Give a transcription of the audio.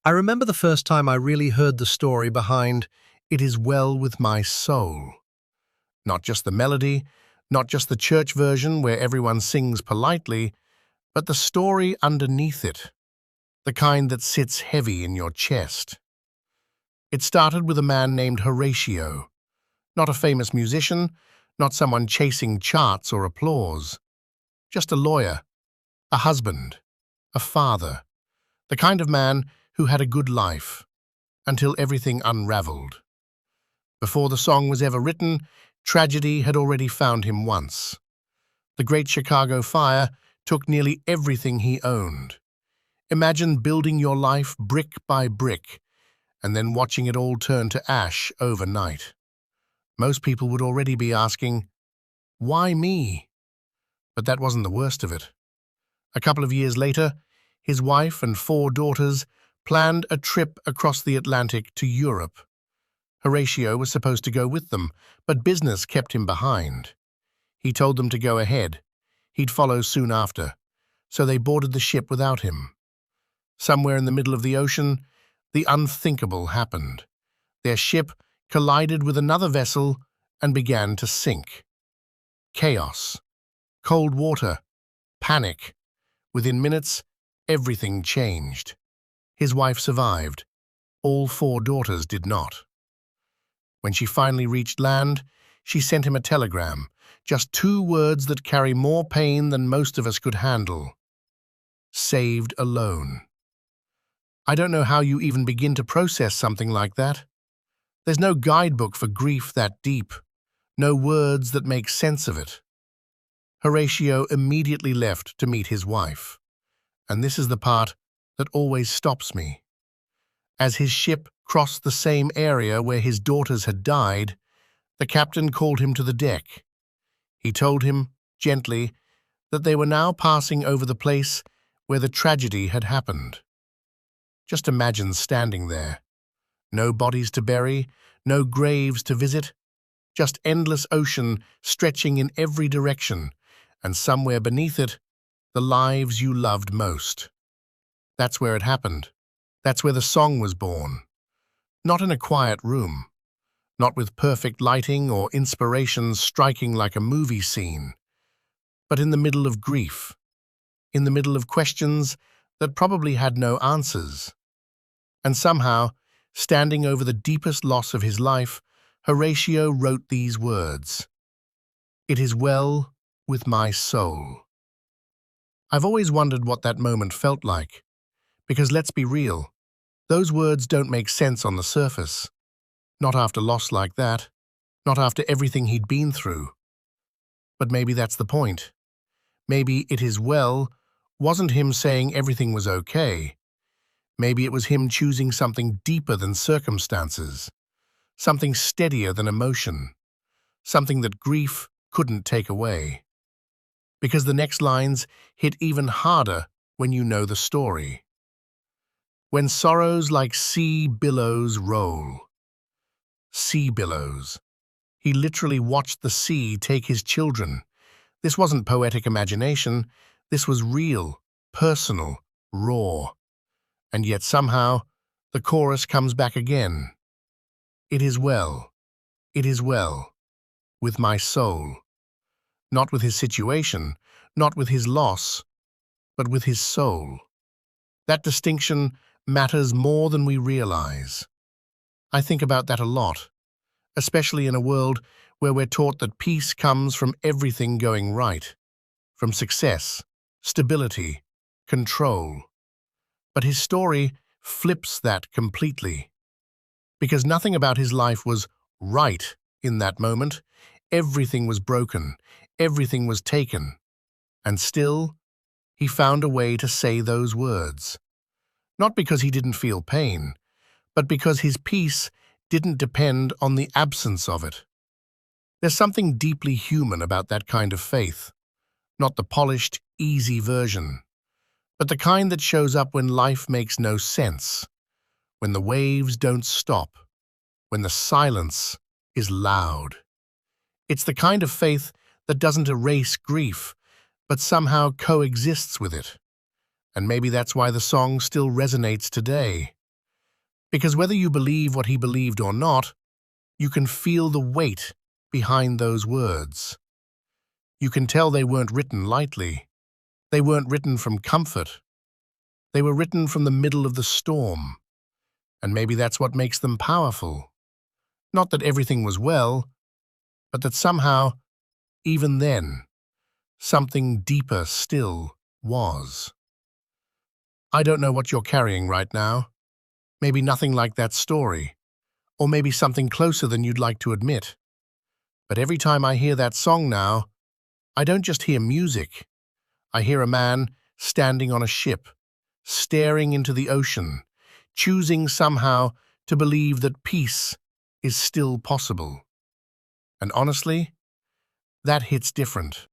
I remember the first time I really heard the story behind "It Is Well With My Soul." Not just the melody, not just the church version where everyone sings politely, but the story underneath it, the kind that sits heavy in your chest. It started with a man named Horatio, not a famous musician, not someone chasing charts or applause, just a lawyer, a husband, a father, the kind of man who had a good life, until everything unraveled. Before the song was ever written, tragedy had already found him once. The Great Chicago Fire took nearly everything he owned. Imagine building your life brick by brick, and then watching it all turn to ash overnight. Most people would already be asking, "Why me?" But that wasn't the worst of it. A couple of years later, his wife and 4 daughters planned a trip across the Atlantic to Europe. Horatio was supposed to go with them, but business kept him behind. He told them to go ahead. He'd follow soon after, so they boarded the ship without him. Somewhere in the middle of the ocean, the unthinkable happened. Their ship collided with another vessel and began to sink. Chaos, cold water, panic. Within minutes, everything changed. His wife survived. All 4 daughters did not. When she finally reached land, she sent him a telegram, just 2 words that carry more pain than most of us could handle. Saved alone. I don't know how you even begin to process something like that. There's no guidebook for grief that deep, no words that make sense of it. Horatio immediately left to meet his wife. And this is the part that always stops me. As his ship crossed the same area where his daughters had died, the captain called him to the deck. He told him, gently, that they were now passing over the place where the tragedy had happened. Just imagine standing there. No bodies to bury, no graves to visit, just endless ocean stretching in every direction, and somewhere beneath it, the lives you loved most. That's where it happened. That's where the song was born. Not in a quiet room, not with perfect lighting or inspiration striking like a movie scene, but in the middle of grief, in the middle of questions that probably had no answers. And somehow, standing over the deepest loss of his life, Horatio wrote these words: "It is well with my soul." I've always wondered what that moment felt like, because let's be real, those words don't make sense on the surface. Not after loss like that, not after everything he'd been through. But maybe that's the point. Maybe "it is well" wasn't him saying everything was okay. Maybe it was him choosing something deeper than circumstances, something steadier than emotion, something that grief couldn't take away. Because the next lines hit even harder when you know the story. When sorrows like sea billows roll. Sea billows. He literally watched the sea take his children. This wasn't poetic imagination. This was real, personal, raw. And yet somehow, the chorus comes back again. It is well with my soul. Not with his situation, not with his loss, but with his soul. That distinction matters more than we realize. I think about that a lot, especially in a world where we're taught that peace comes from everything going right, from success, stability, control. But his story flips that completely. Because nothing about his life was right in that moment. Everything was broken, everything was taken. And still, he found a way to say those words. Not because he didn't feel pain, but because his peace didn't depend on the absence of it. There's something deeply human about that kind of faith. Not the polished, easy version, but the kind that shows up when life makes no sense, when the waves don't stop, when the silence is loud. It's the kind of faith that doesn't erase grief, but somehow coexists with it. And maybe that's why the song still resonates today. Because whether you believe what he believed or not, you can feel the weight behind those words. You can tell they weren't written lightly. They weren't written from comfort. They were written from the middle of the storm. And maybe that's what makes them powerful. Not that everything was well, but that somehow, even then, something deeper still was. I don't know what you're carrying right now. Maybe nothing like that story, or maybe something closer than you'd like to admit. But every time I hear that song now, I don't just hear music. I hear a man standing on a ship, staring into the ocean, choosing somehow to believe that peace is still possible. And honestly, that hits different.